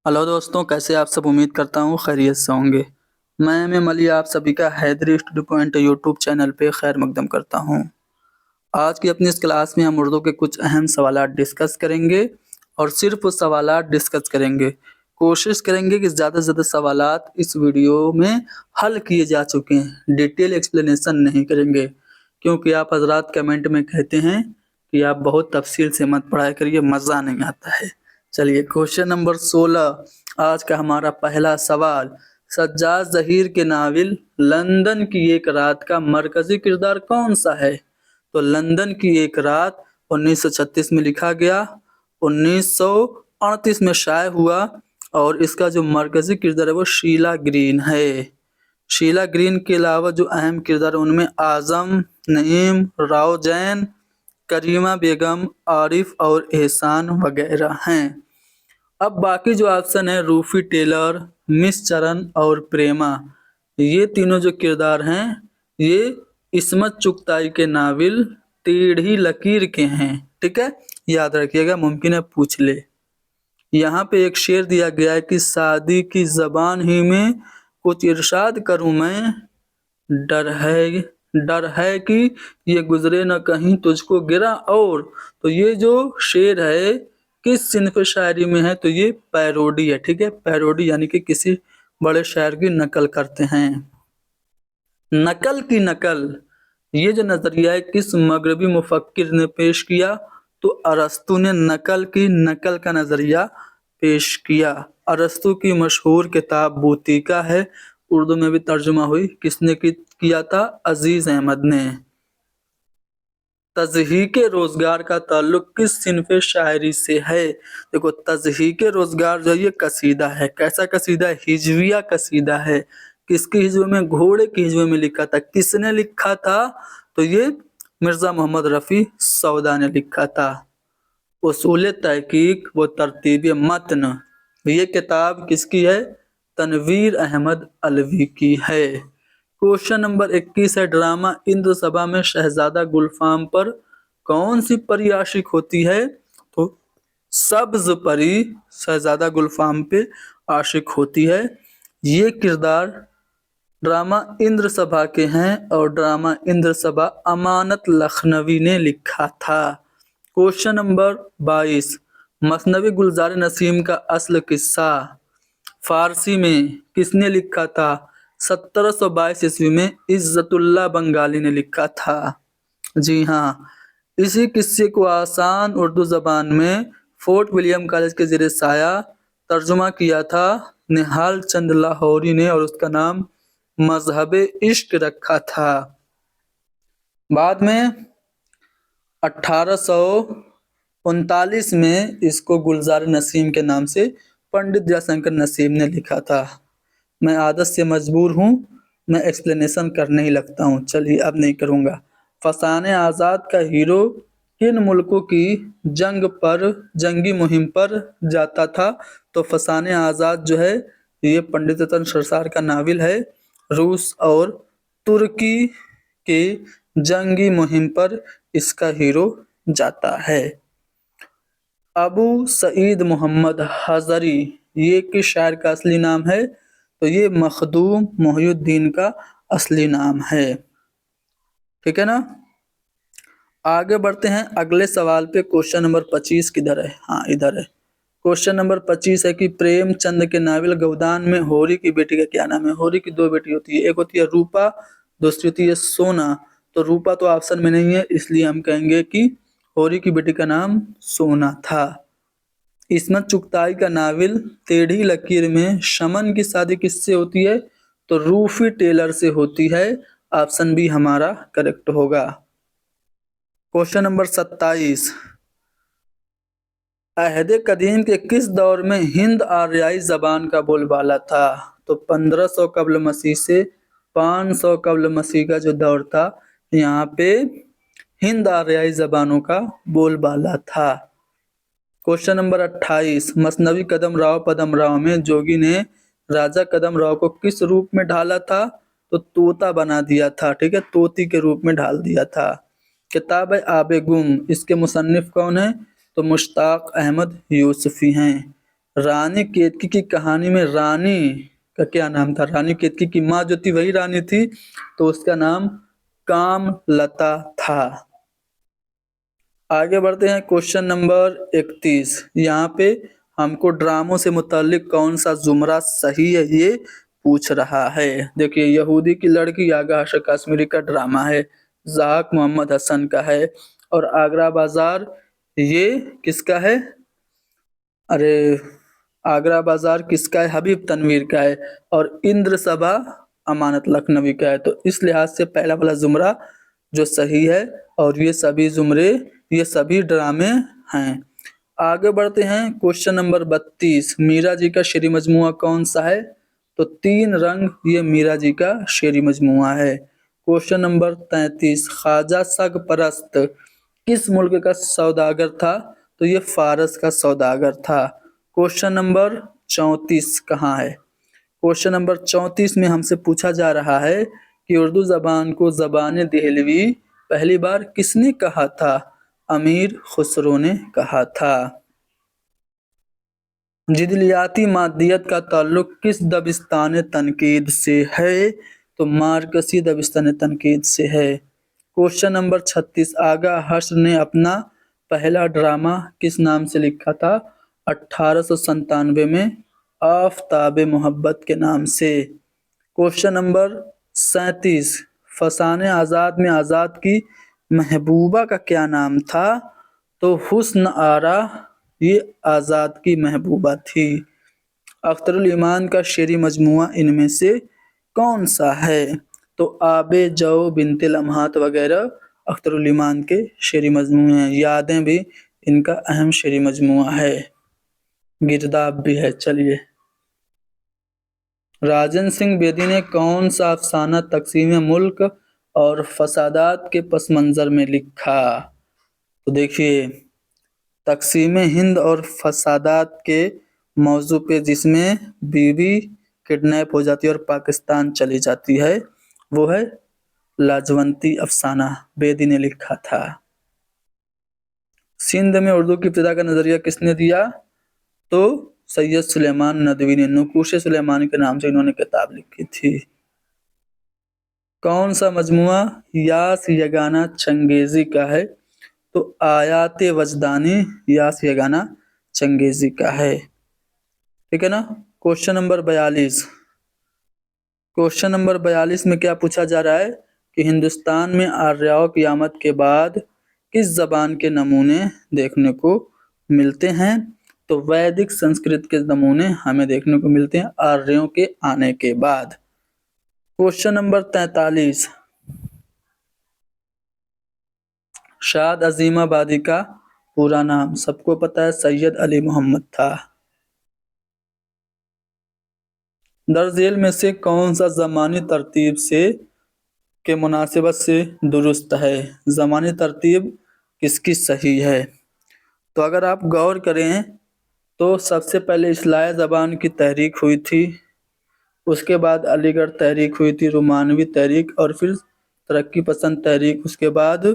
Hello दोस्तों, कैसे आप सब। उम्मीद करता हूँ खैरियत से होंगे। मैं एम अली आप सभी का Haidri study point YouTube channel पे खैर मकदम करता हूँ। आज की अपनी इस क्लास में हम उर्दू के कुछ अहम सवालात डिस्कस करेंगे और सिर्फ वो सवालात डिस्कस करेंगे। कोशिश करेंगे कि ज़्यादा से ज़्यादा सवालात इस वीडियो में हल किए जा चुके हैं, डिटेल एक्सप्लेनेशन नहीं करेंगे, क्योंकि आप हजरात कमेंट में कहते हैं कि आप बहुत तफसील से मत पढ़ाया करिए, मज़ा नहीं आता है। चलिए, क्वेश्चन नंबर 16 आज का हमारा पहला सवाल। सज्जाद ज़हीर के नावल लंदन की एक रात का मरकजी किरदार कौन सा है? तो लंदन की एक रात 1936 में लिखा गया, 1938 में शाये हुआ, और इसका जो मरकजी किरदार है वो शीला ग्रीन है। शीला ग्रीन के अलावा जो अहम किरदार है उनमें आजम, नईम, राव जैन, करीमा बेगम, आरिफ और एहसान वगैरह हैं। अब बाकी जो ऑप्शन है, रूफी टेलर, मिस चरण और प्रेमा, ये तीनों जो किरदार हैं ये इस्मत चुगताई के नावल टेढ़ी लकीर के हैं। ठीक है, याद रखिएगा, मुमकिन है पूछ ले। यहाँ पे एक शेर दिया गया है कि शादी की जबान ही में कुछ इरशाद करूं मैं, डर है कि ये गुजरे न कहीं तुझको गिरा। और तो ये जो शेर है किस सिन्फ शायरी में है? तो ये पैरोडी है। ठीक है, पैरोडी यानी कि किसी बड़े शायर की नकल करते हैं। नकल की नकल, ये जो नजरिया है किस मगरबी मुफक्किर ने पेश किया? तो अरस्तु ने नकल की नकल का नजरिया पेश किया। अरस्तु की मशहूर किताब बूतीका है, उर्दू में भी तर्जुमा हुई, किसने किया था? अजीज अहमद ने। तज़हीक रोजगार का ताल्लुक किस सिन्फ़े शायरी से है? देखो, तज़हीक रोजगार जो ये कसीदा है, कैसा कसीदा है? हिजविया कसीदा है। किसकी हिजवे में? घोड़े की हिजवे में लिखा था। किसने लिखा था? तो ये मिर्जा मोहम्मद रफ़ी सौदा ने लिखा था। उसूल तहकीक व तरतीब मतन, ये किताब किसकी है? तनवीर अहमद अलवी की है। क्वेश्चन नंबर 21 है, ड्रामा इंद्र सभा में शहजादा गुलफाम पर कौन सी परी आशिक होती है? तो सब्ज परी शहजादा गुलफाम पे आशिक होती है। ये किरदार ड्रामा इंद्र सभा के हैं और ड्रामा इंद्र सभा अमानत लखनवी ने लिखा था। क्वेश्चन नंबर 22, मसनवी गुलजार नसीम का असल किस्सा फारसी में किसने लिखा था? 1722 ईस्वी में इज्जतुल्लाह बंगाली ने लिखा था। जी हाँ, इसी किस्से को आसान उर्दू जबान में फोर्ट विलियम कॉलेज के ज़रिए साया तर्जुमा किया था निहाल चंद लाहौरी ने, और उसका नाम मजहब इश्क रखा था। बाद में 1839 में इसको गुलजार नसीम के नाम से पंडित जयशंकर नसीम ने लिखा था। मैं आदत से मजबूर हूँ, मैं एक्सप्लेनेशन करने ही लगता हूँ। चलिए, अब नहीं करूँगा। फसाने आज़ाद का हीरो किन मुल्कों की जंगी मुहिम पर जाता था? तो फसाने आज़ाद जो है ये पंडित रतन सरसार का नावल है। रूस और तुर्की के जंगी मुहिम पर इसका हीरो जाता है। अबू सईद मोहम्मद हज़री, ये किस शायर का असली नाम है? तो ये मखदूम मोहिउद्दीन का असली नाम है। ठीक है ना, आगे बढ़ते हैं अगले सवाल पे। क्वेश्चन नंबर 25 किधर है? हाँ, इधर है। क्वेश्चन नंबर 25 है कि प्रेमचंद के नावल गौदान में होरी की बेटी का क्या नाम है? होरी की दो बेटी होती है, एक होती है रूपा, दूसरी होती है सोना। तो रूपा तो ऑप्शन में नहीं है, इसलिए हम कहेंगे कि होरी की बेटी का नाम सोना था। इस्मत चुगताई का नावल टेढ़ी लकीर में शमन की शादी किससे होती है? तो रूफी टेलर से होती है। ऑप्शन बी हमारा करेक्ट होगा। क्वेश्चन नंबर 27, अहद कदीम के किस दौर में हिंद आर्याई जबान का बोलबाला था? तो 1500 कब्ल मसीह से 500 कब्ल मसीह का जो दौर था, यहाँ पे हिंद आर्याई जबानों का बोलबाला था। क्वेश्चन नंबर 28, मसनवी कदम राव पदम राव में जोगी ने राजा कदम राव को किस रूप में ढाला था? तो तोता बना दिया था। ठीक है, तोती के रूप में ढाल दिया था। किताब है आबे गुम, इसके मुसन्निफ कौन है? तो मुश्ताक अहमद यूसुफी हैं। रानी केतकी की कहानी में रानी का क्या नाम था? रानी केतकी की माँ जो थी वही रानी थी, तो उसका नाम कामलता था। आगे बढ़ते हैं, क्वेश्चन नंबर 31। यहाँ पे हमको ड्रामों से मुताल्लिक कौन सा जुमरा सही है ये पूछ रहा है। देखिए, यहूदी की लड़की आगा हर्ष कश्मीरी का ड्रामा है, ज़ाक मोहम्मद हसन का है, और आगरा बाजार ये किसका है? अरे, आगरा बाजार किसका है? हबीब तनवीर का है। और इंद्र सभा अमानत लखनवी का है। तो इस लिहाज से पहला वाला जुमरा जो सही है, और ये सभी ड्रामे हैं। आगे बढ़ते हैं, क्वेश्चन नंबर 32। मीरा जी का शेरी मजमुआ कौन सा है? तो तीन रंग ये मीरा जी का शेरी मजमुआ है। Question number 33। ख्वाजा सग परस्त किस मुल्क का सौदागर था? तो ये फारस का सौदागर था। क्वेश्चन नंबर 34 कहाँ है? क्वेश्चन नंबर 34 में हमसे पूछा जा रहा है कि उर्दू जबान को ज़बान देहलवी पहली बार किसने कहा था? अमीर खुसरो ने कहा था। जिदलियाती मादियत का ताल्लुक किस दबिस्तान तनकीद से है? तो मार्कसी दबिस्तान तनकीद से है। Question number 36। आगा हश्र ने अपना पहला ड्रामा किस नाम से लिखा था? 1897 में आफताब मोहब्बत के नाम से। Question number 37। फसाने आज़ाद में आज़ाद की महबूबा का क्या नाम था? तो हुस्न आरा ये आज़ाद की महबूबा थी। अख्तरुल ईमान का शेरी मजमुआ इनमें से कौन सा है? तो आबे जो बिनते लम्हात वगैरह अख्तरुल ईमान के शेरी मजमुए हैं। यादें भी इनका अहम शेरी मजमुआ है। गिरदाब भी है। चलिए, राजन सिंह बेदी ने कौन सा अफसाना तकसीम मुल्क और फसादात के पस मंज़र में लिखा? तो देखिए, तकसीम हिंद और फसादात के मौजू पे जिसमें बीवी किडनैप हो जाती है और पाकिस्तान चली जाती है, वो है लाजवंती अफसाना, बेदी ने लिखा था। सिंध में उर्दू की इब्तिदा का नजरिया किसने दिया? तो सैयद सुलेमान नदवी ने नुकूश सुलेमान के नाम से इन्होंने किताब लिखी थी। कौन सा मजमुआ यास यगाना चंगेजी का है? तो आयात वजदानी यास यगाना चंगेजी का है। ठीक है ना। Question number 42। क्वेश्चन नंबर 42 में क्या पूछा जा रहा है कि हिंदुस्तान में आर्यों की आमद के बाद किस जबान के नमूने देखने को मिलते हैं? तो वैदिक संस्कृत के नमूने हमें देखने को मिलते हैं आर्यों के आने के बाद। Question number 43। शाद अजीमाबादी का पूरा नाम सबको पता है, सैयद अली मोहम्मद था। दर्ज झेल में से कौन सा ज़मानी तरतीब से के मुनासिबत से दुरुस्त है? ज़मानी तरतीब किसकी सही है? तो अगर आप गौर करें तो सबसे पहले इस्लाह ज़बान की तहरीक हुई थी, उसके बाद अलीगढ़ तहरीक हुई थी, रोमानवी तहरीक, और फिर तरक्की पसंद तहरीक, उसके बाद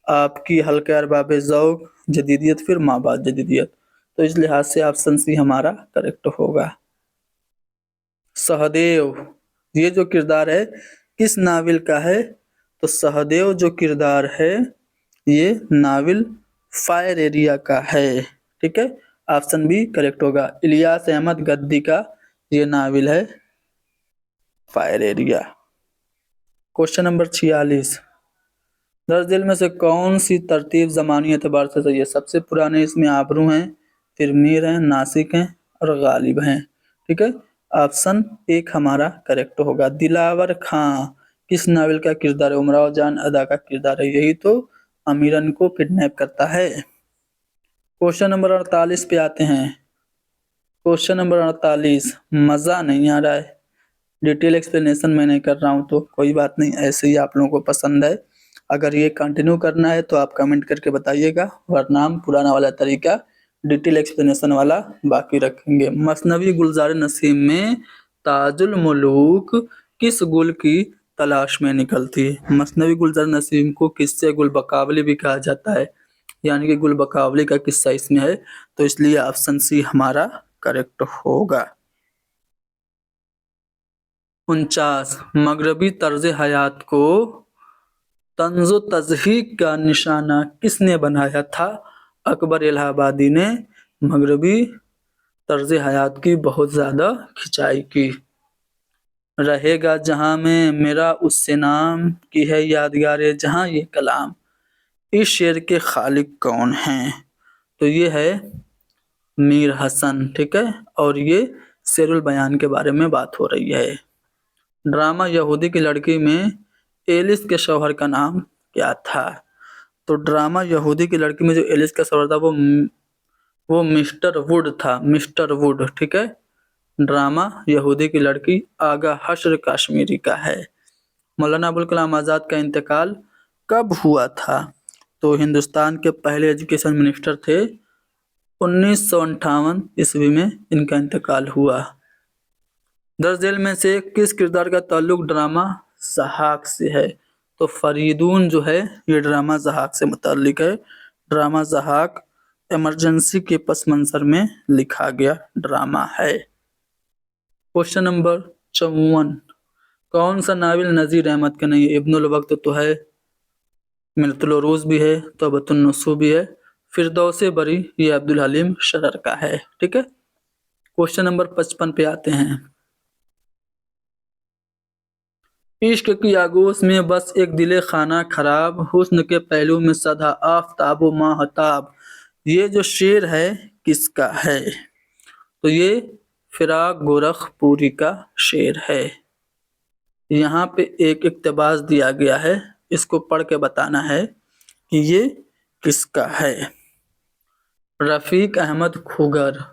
आपकी हल्के अरबाब ज़ौक़ जदीदियत, फिर माबाद जदीदियत। तो इस लिहाज से ऑप्शन सी हमारा करेक्ट होगा। सहदेव ये जो किरदार है किस नावल का है? तो सहदेव जो किरदार है ये नावल फायर एरिया का है। ठीक है, ऑप्शन बी करेक्ट होगा। इलियास अहमद गद्दी का ये नावल है फायर एरिया। Question number 46। दर्ज झेल में से कौन सी तरतीब ज़मानी एतबार से सही है? सबसे पुराने इसमें आबरू हैं, फिर मीर हैं, नासिक हैं और गालिब हैं। ठीक है, ऑप्शन एक हमारा करेक्ट होगा। दिलावर खां किस नावल का किरदार है? उमराव जान अदा का किरदार है, यही तो अमीरन को किडनैप करता है। क्वेश्चन नंबर 48 पे आते हैं। Question number 48। मज़ा नहीं आ रहा है, डिटेल एक्सप्लेनेशन मैं नहीं कर रहा हूँ, तो कोई बात नहीं, ऐसे ही आप लोगों को पसंद है। अगर ये कंटिन्यू करना है तो आप कमेंट करके बताइएगा, वरना हम पुराना वाला तरीका डिटेल एक्सप्लेनेशन वाला बाकी रखेंगे। मसनवी गुलजार नसीम में ताजुल मुलूक किस गुल की तलाश में निकलती है? मसनवी गुलजार नसीम को किससे गुल बकावली भी कहा जाता है, यानी कि गुल बकावली का किस्सा इसमें है, तो इसलिए ऑप्शन सी हमारा करेक्ट होगा। 49, मगरबी तर्ज हयात को तंज़ो तज़हीक का निशाना किसने बनाया था? अकबर इलाहाबादी ने मगरबी तर्ज हयात की बहुत ज़्यादा खिंचाई की। रहेगा जहां में मेरा उससे नाम की है यादगार जहां ये कलाम। इस शेर के खालिक कौन हैं? तो ये है मीर हसन, ठीक है। और ये शेरुल बयान के बारे में बात हो रही है। ड्रामा यहूदी की लड़की में एलिस के शौहर का नाम क्या था? तो ड्रामा यहूदी की लड़की में जो एलिस का शौहर था वो मिस्टर वुड था, मिस्टर वुड, ठीक है। ड्रामा यहूदी की लड़की आगा हश्र कश्मीरी का है। मौलाना अबुल कलाम आज़ाद का इंतकाल कब हुआ था? तो हिंदुस्तान के पहले एजुकेशन मिनिस्टर थे, 1958 ईस्वी में इनका इंतकाल हुआ। दर्ज झेल में से किस किरदार का ताल्लुक ड्रामा ज़हाक से है? तो फरीदून जो है ये ड्रामा ज़हाक से मुताल्लिक है। ड्रामा ज़हाक इमरजेंसी के पस मंजर में लिखा गया ड्रामा है। क्वेश्चन नंबर 54, कौन सा नावल नज़ीर अहमद का नहीं है? इब्नुल वक्त तो है, मिरतुल उरूज भी है, तौबतुन नुसूह भी है, फिरदौसे बरी ये अब्दुल हलीम शरर का है, ठीक है। क्वेश्चन नंबर 55 पे आते हैं। इश्क की आगोश में बस एक दिले खाना खराब, हुस्न के पहलू में सदा आफताब व माहताब, ये जो शेर है किसका है? तो ये फिराक गोरखपुरी का शेर है। यहाँ पे एक इक्तबास दिया गया है, इसको पढ़ के बताना है कि ये किसका है। रफ़ीक अहमद खुगर,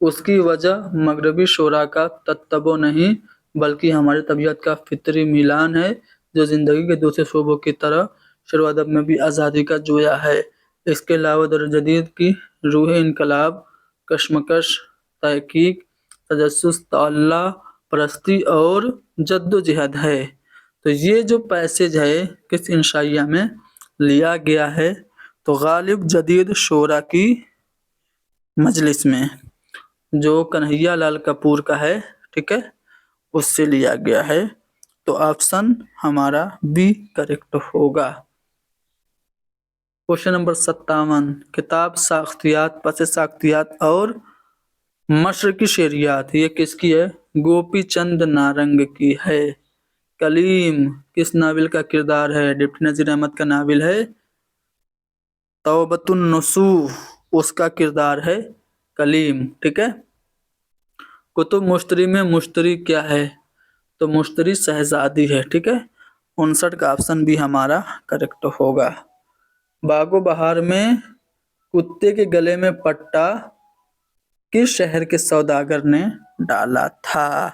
उसकी वजह मगरबी शोरा का तत्तबो नहीं बल्कि हमारी तबीयत का फितरी मिलान है जो ज़िंदगी के दूसरे शोबों की तरह शेर अदब में भी आज़ादी का जोया है। इसके अलावा दर जदीद की रूह इनकलाब, कशमकश, तहकीक, तजस्सुस, तअल्ला परस्ती और जद्दोजहद है। तो ये जो पैसेज है किस इंशाइया में लिया गया है? तो गालिब जदीद शोरा की मजलिस में, जो कन्हैया लाल कपूर का है, ठीक है, उससे लिया गया है। तो ऑप्शन हमारा बी करेक्ट होगा। क्वेश्चन नंबर 57, किताब साख्तियात, पस साख्तियात और मशरकी शेरियात ये किसकी है? गोपी चंद नारंग की है। कलीम किस नावल का किरदार है? डिप्टी नज़ीर अहमद का नावल है तौबतुन नुसूह, उसका किरदार है कलीम, ठीक है। कुतुब मुश्तरी में मुश्तरी क्या है? तो मुश्तरी शहजादी है, ठीक है। 59 का ऑप्शन भी हमारा करेक्ट होगा। बागो बहार में कुत्ते के गले में पट्टा किस शहर के सौदागर ने डाला था?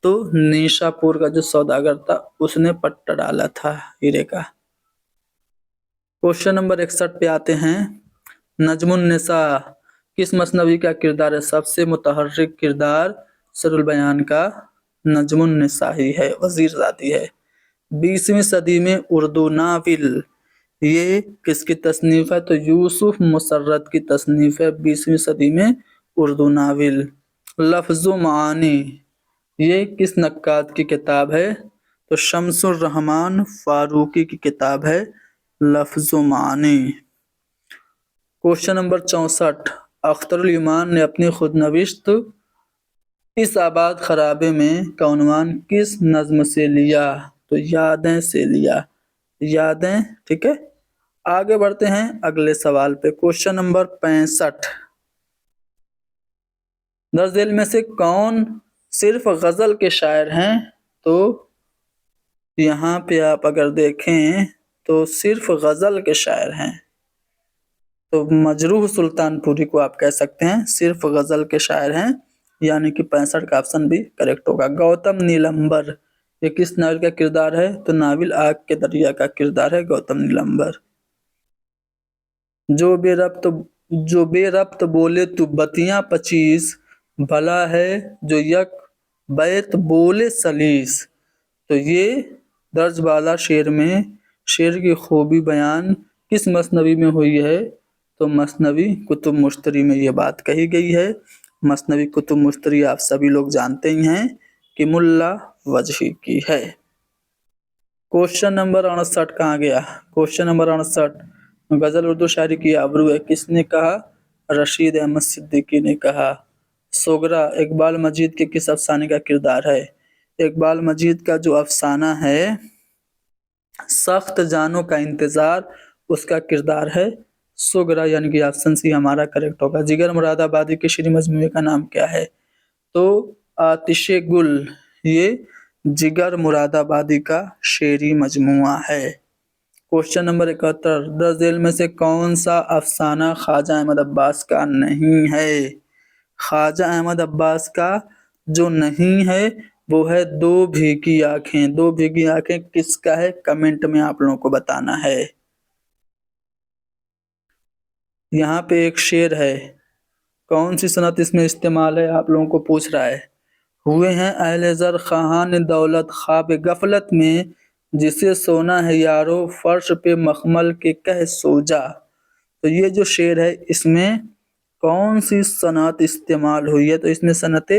तो निशापुर का जो सौदागर था उसने पट्टा डाला था हीरे का। क्वेश्चन नंबर 61 पे आते हैं। नजमुन निसा किस मसनवी का किरदार है? सबसे मुतहर्रिक किरदार सरुल बयान का नजमुन निसा ही है, वजीरजादी है। 20वीं सदी में उर्दू नावल ये किसकी तसनीफ है? तो यूसुफ मुसर्रत की तसनीफ है 20वीं सदी में उर्दू नावल। लफ्ज़ो मानी ये किस नक्काद की किताब है? तो शमसुर रहमान फारूकी की किताब है लफ्ज़ो मानी। क्वेश्चन नंबर 64, अख्तरुल ईमान ने अपनी खुदनविश्त इस आबाद खराबे में का उन्वान किस नज्म से लिया? तो यादें से लिया, यादें, ठीक है। आगे बढ़ते हैं अगले सवाल पे। क्वेश्चन नंबर 65, दर्ज झेल में से कौन सिर्फ गजल के शायर हैं? तो यहाँ पे आप अगर देखें तो सिर्फ गजल के शायर हैं, तो मजरूह सुल्तानपुरी को आप कह सकते हैं सिर्फ गजल के शायर हैं, यानी कि 65 का ऑप्शन भी करेक्ट होगा। गौतम नीलंबर ये किस नावल का किरदार है? तो नावल आग के दरिया का किरदार है गौतम नीलंबर। जो बेरब्त बोले तू बतियां 25, भला है जो यक बैत बोले सलीस। तो ये दर्ज बाला शेर में शेर की खूबी बयान किस मसनवी में हुई है? तो मसनवी कुतुब मुश्तरी में ये बात कही गई है। मसनवी कुतुब मुश्तरी आप सभी लोग जानते ही हैं कि मुल्ला वजही की है। क्वेश्चन नंबर 68 कहाँ गया? क्वेश्चन नंबर 68, गजल उर्दू शायरी की आबरू है, किसने कहा? रशीद अहमद सिद्दीकी ने कहा। सोगरा इकबाल मजीद के किस अफसाने का किरदार है? इकबाल मजीद का जो अफसाना है सख्त जानों का इंतजार, उसका किरदार है सोगरा, यानी कि ऑप्शन सी हमारा करेक्ट होगा। जिगर मुरादाबादी के शेरी मजमूए का नाम क्या है? तो आतिशे गुल, ये जिगर मुरादाबादी का शेरी मजमुआ है। क्वेश्चन नंबर 71, 10 झेल में से कौन सा अफसाना ख्वाजा अहमद अब्बास का नहीं है? ख्वाजा अहमद अब्बास का जो नहीं है वो है दो भीगी आंखें। दो भीगी आंखें किसका है? कमेंट में आप लोगों को बताना है। यहाँ पे एक शेर है, कौन सी सनत इसमें इस्तेमाल है आप लोगों को पूछ रहा है। हुए हैं अहले ज़र ख़ाहान दौलत ख्वाब गफलत में, जिसे सोना है यारो फर्श पे मखमल के कह सो जा। तो ये जो शेर है इसमें कौन सी सनत इस्तेमाल हुई है? तो इसमें सनत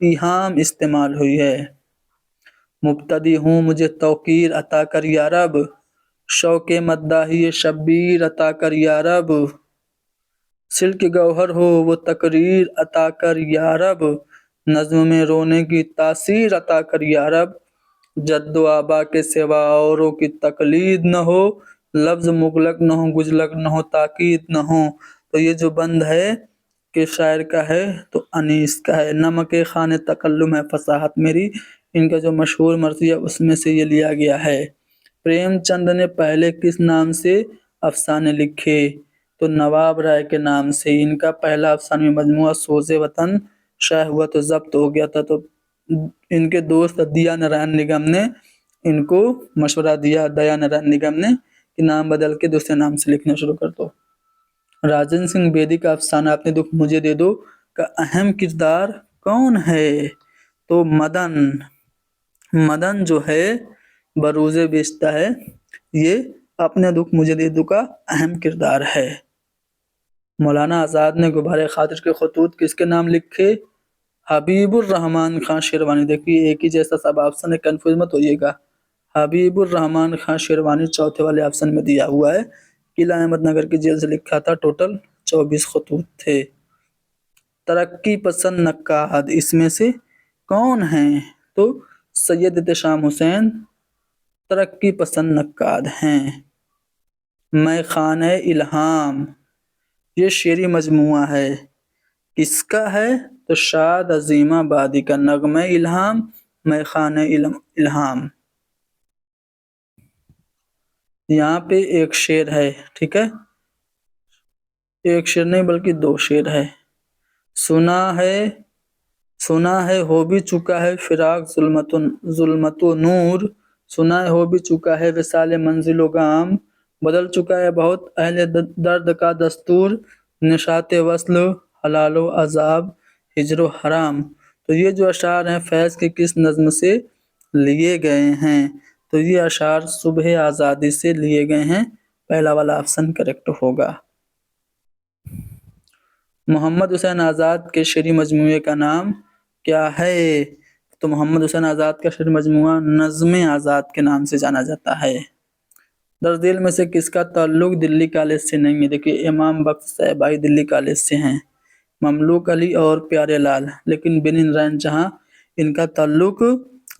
इहाम इस्तेमाल हुई है। मुब्तदी हूँ मुझे तौकीर अता कर या रब, शौक़े मद्दाही शब्बीर अता कर या रब, सिल्क गौहर हो वो तकरीर अता कर या रब, नज़्म में रोने की तासीर अता कर या रब, जद्दो आबा के सिवा औरों की तकलीद न हो, लफ्ज़ मुगलक न हो गुजलक न हो ताकीद न हो। तो ये जो बंद है कि शायर का है तो अनीस का है। नमक खाने तकल्लुम है फसाहत मेरी, इनका जो मशहूर मर्ज़िया उसमें से ये लिया गया है। प्रेमचंद ने पहले किस नाम से अफसाने लिखे? तो नवाब राय के नाम से। इनका पहला अफसानवी मजमुआ सोज़े वतन शाये हुआ तो जब्त हो गया था, तो इनके दोस्त दिया नारायण निगम ने इनको मशवरा दिया, दया नारायण निगम ने, कि नाम बदल के दूसरे नाम से लिखना शुरू कर दो। राजन सिंह बेदी का अफसाना अपने दुख मुझे दे दो का अहम किरदार कौन है? तो मदन। मदन जो है बरूज़े बेचता है, ये अपने दुख मुझे दे दो का अहम किरदार है। मौलाना आज़ाद ने गुबारे खातिर के खतूत किसके नाम लिखे? हबीबुर रहमान खान शेरवानी। देखिए एक ही जैसा सब ऑप्शन है, कंफ्यूज मत होइएगा। हबीबुर रहमान खान शेरवानी चौथे वाले ऑप्शन में दिया हुआ है। किला अहमदनगर की जेल से लिखा था, टोटल 24 खतूत थे। तरक्की पसंद नक्काद इसमें से कौन है? तो सैयद एहतशाम हुसैन तरक्की पसंद नक्काद हैं। मैं खाने इल्हाम, ये शेरी मजमुआ है, किसका है? तो शाद अजीमाबादी का। नगमे इल्हाम, मैं खाने इल्हाम। यहाँ पे एक शेर है, ठीक है, एक शेर नहीं बल्कि दो शेर है। सुना है हो भी चुका है फिराक जुल्मतो नूर, सुना है हो भी चुका है विसाले मंजिलो गाम, बदल चुका है बहुत अहले दर्द का दस्तूर, निशाते वस्ल हलालो अजाब हिजरो हराम। तो ये जो अशार हैं फैज़ के किस नज़्म से लिए गए हैं? तो ये अशार सुबह आज़ादी से लिए गए हैं। पहला वाला ऑप्शन करेक्ट होगा। मोहम्मद हुसैन आज़ाद के शेरी मजमूए का नाम क्या है? तो मोहम्मद हुसैन आज़ाद का शेरी मजमूआ नज़्म आज़ाद के नाम से जाना जाता है। दर्ज झेल में से किसका ताल्लुक दिल्ली कॉलेज से नहीं है? देखिए इमाम बख्श साहबाई दिल्ली कॉलेज से हैं, ममलूक अली और प्यारे लाल, लेकिन बिन इंद्रायण जहां इनका ताल्लुक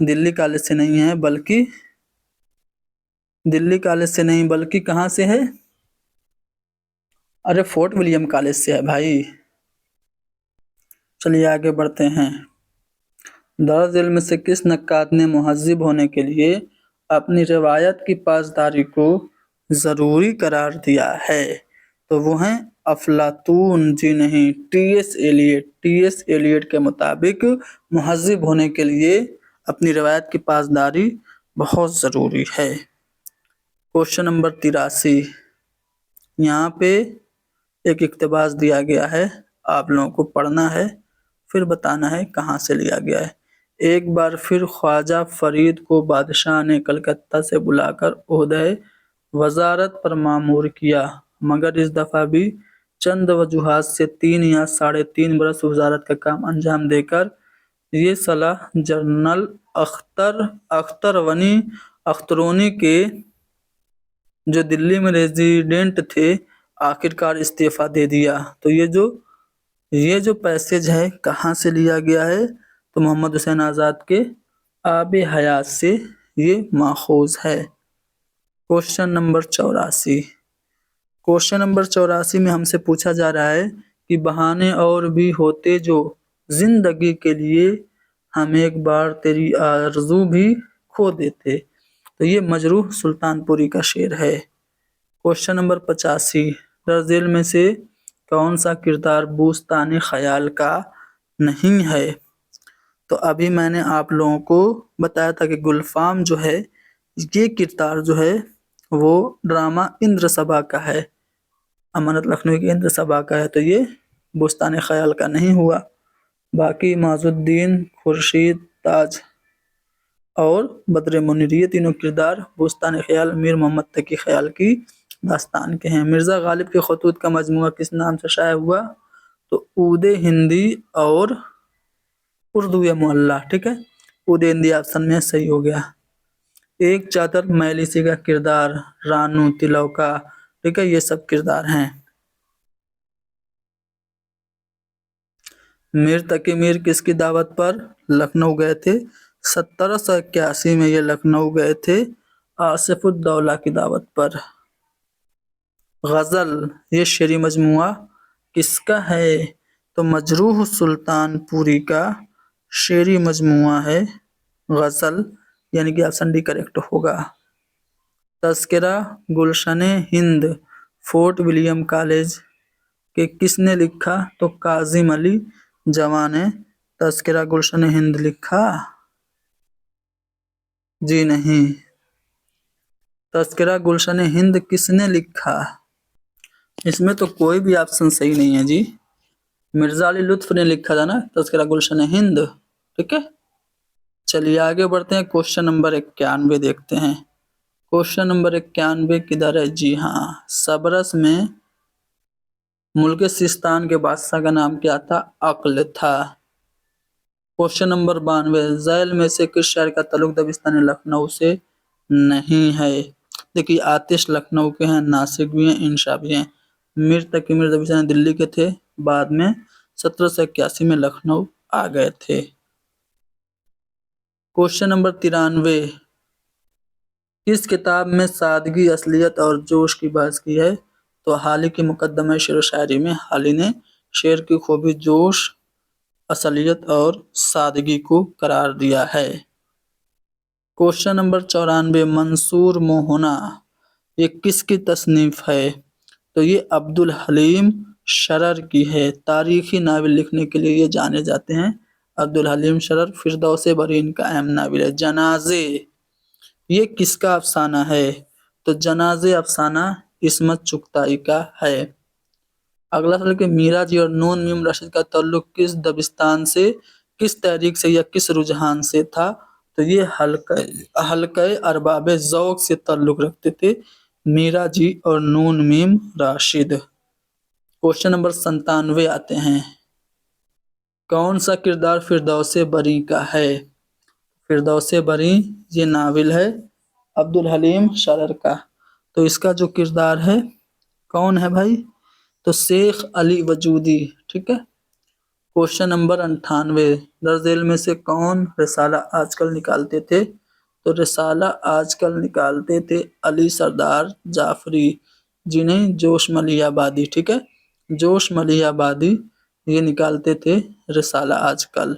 दिल्ली कॉलेज से नहीं है, बल्कि दिल्ली कॉलेज से नहीं बल्कि कहाँ से है? अरे फोर्ट विलियम कॉलेज से है भाई। चलिए आगे बढ़ते हैं। दर्ज झेल में से किस नक्काद ने मुहज्जिब होने के लिए अपनी रिवायत की पासदारी को ज़रूरी करार दिया है? तो वो हैं अफलातून, जी नहीं, टी.एस. एलियट। टी.एस. एलियट के मुताबिक मुहज्जिब होने के लिए अपनी रिवायत की पासदारी बहुत ज़रूरी है। क्वेश्चन नंबर 83, यहाँ पे एक इक्तबास दिया गया है, आप लोगों को पढ़ना है फिर बताना है कहाँ से लिया गया है। एक बार फिर ख्वाजा फरीद को बादशाह ने कलकत्ता से बुलाकर ओहदे वज़ारत पर मामूर किया, मगर इस दफ़ा भी चंद वजूहात से 3 या 3.5 बरस वजारत का काम अंजाम देकर ये सलाह जनरल अख्तरवनी के जो दिल्ली में रेजिडेंट थे आखिरकार इस्तीफा दे दिया। तो ये जो पैसेज है कहाँ से लिया गया है? तो मोहम्मद हुसैन आज़ाद के आब हयात से ये माखूज है। Question number 84। क्वेश्चन नंबर 84 में हमसे पूछा जा रहा है कि बहाने और भी होते जो जिंदगी के लिए हम एक बार तेरी आरज़ू भी खो देते। तो ये मजरूह सुल्तानपुरी का शेर है। Question number 85। दरअसल में से कौन सा किरदार बूस्तान ख्याल का नहीं है? तो अभी मैंने आप लोगों को बताया था कि गुलफाम जो है ये किरदार जो है वो ड्रामा इंद्र सभा का है, अमानत लखनवी की इंद्र सभा का है, तो ये बुस्तान ख्याल का नहीं हुआ। बाकी माजुद्दीन, खुर्शीद, ताज और बद्र मुनीर ये तीनों किरदार बुस्तान ख्याल मीर मोहम्मद तकी ख्याल की दास्तान के हैं। मिर्ज़ा गालिब के खतूत का मजमूआ किस नाम से शाया हुआ? तो ऊदे हिंदी और उर्दू या मुअल्ला। ठीक है, ऊदे हिंदी ऑप्शन में सही हो गया। एक चादर मैली सी का किरदार, रानू, तिलौका, ठीक है, ये सब किरदार हैं। मीर तकी मीर किसकी दावत पर लखनऊ गए थे? 1781 में ये लखनऊ गए थे आसिफुद्दौला की दावत पर। गज़ल ये शेरी मजमुआ किसका है? तो मजरूह सुल्तानपुरी का शेरी मजमुआ है गज़ल, यानी कि ऑप्शन डी करेक्ट होगा। तज़किरा गुलशन हिंद फोर्ट विलियम कॉलेज के किसने लिखा? तो काजिम अली जवान ने तज़किरा गुलशन हिंद लिखा? जी नहीं। तज़किरा गुलशन हिंद किसने लिखा? इसमें तो कोई भी ऑप्शन सही नहीं है जी। मिर्ज़ा अली लुत्फ़ ने लिखा था ना तज़किरा गुलशन हिंद। ठीक है, चलिए आगे बढ़ते हैं। क्वेश्चन नंबर 91 देखते हैं। क्वेश्चन नंबर 91 किधर है? जी हाँ, सबरस में मुल्क सिस्तान के बादशाह का नाम क्या था? अक्ल था। क्वेश्चन नंबर 92 झैल में से किस शहर का ताल्लुक दबिस्तान लखनऊ से नहीं है? देखिए आतिश लखनऊ के हैं, नासिक भी हैं, इंशा भी हैं। मीर तकी मीर दबिस्तान दिल्ली के थे, बाद में 1781 में लखनऊ आ गए थे। क्वेश्चन नंबर 93 किस किताब में सादगी, असलियत और जोश की बहस की है? तो हाली की मुकदमा शेर व शायरी में हाली ने शेर की खूबी जोश, असलियत और सादगी को करार दिया है। क्वेश्चन नंबर 94 मंसूर मोहना ये किसकी तसनीफ है? तो ये अब्दुल हलीम शरर की है। तारीखी नावल लिखने के लिए ये जाने जाते हैं अब्दुल हलीम शरर। फिरदौस बरीन का अहम नावल है। जनाजे ये किसका अफसाना है? तो जनाजे अफसाना इस्मत चुगताई का है। अगला सवाल कि मीरा जी और नून मीम रशीद का ताल्लुक किस दबिस्तान से, किस तहरीक से या किस रुझान से था? तो ये हल्के अरबाब ज़ौक़ से ताल्लुक रखते थे मीरा जी और नून मीम राशिद। क्वेश्चन नंबर 97 आते हैं। कौन सा किरदार फिरदौस बरी का है? फिरदौस बरी ये नावल है अब्दुल हलीम शरर का। तो इसका जो किरदार है कौन है भाई? तो शेख अली वजूदी। ठीक है। क्वेश्चन नंबर 98 दर्जेल में से कौन रिसाला आजकल निकालते थे? तो रिसाला आजकल निकालते थे अली सरदार जाफरी, जिन्हें जोश मलियाबादी। ठीक है, जोश मलियाबादी ये निकालते थे रिसाला आजकल।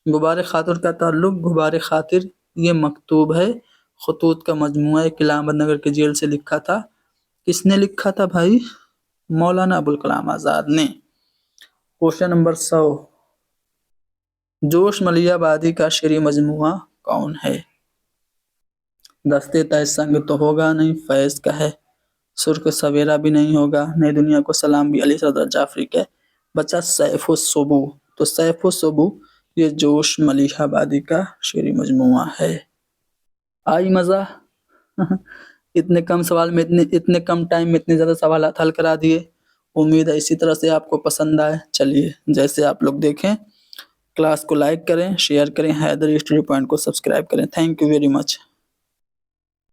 गुबार खातिर का ताल्लुक, गुबार खातिर ये मकतूब है खतूत का मजमुआ किलामत नगर के जेल से लिखा था। किसने लिखा था भाई? मौलाना अबुल कलाम आज़ाद ने। क्वेश्चन नंबर 100 जोश मलियाबादी का शेरी मजमुआ कौन है? दस्ते तय संग तो होगा नहीं, फैज का है। सुर्ख सवेरा भी नहीं होगा, नई दुनिया को सलाम भी अली सरदार जाफरी का है। बच्चा सैफुल सुबू। तो सैफुल सुबू ये जोश मलियाबादी का शेरी मजमुआ है। आई मजा? इतने कम सवाल में इतने कम टाइम में इतने ज्यादा सवाल हल करा दिए। امید ہے اسی طرح سے آپ کو پسند آئے. چلیے جیسے آپ لوگ دیکھیں، کلاس کو لائک کریں، شیئر کریں، حیدر ہسٹری پوائنٹ کو سبسکرائب کریں. Thank you very much.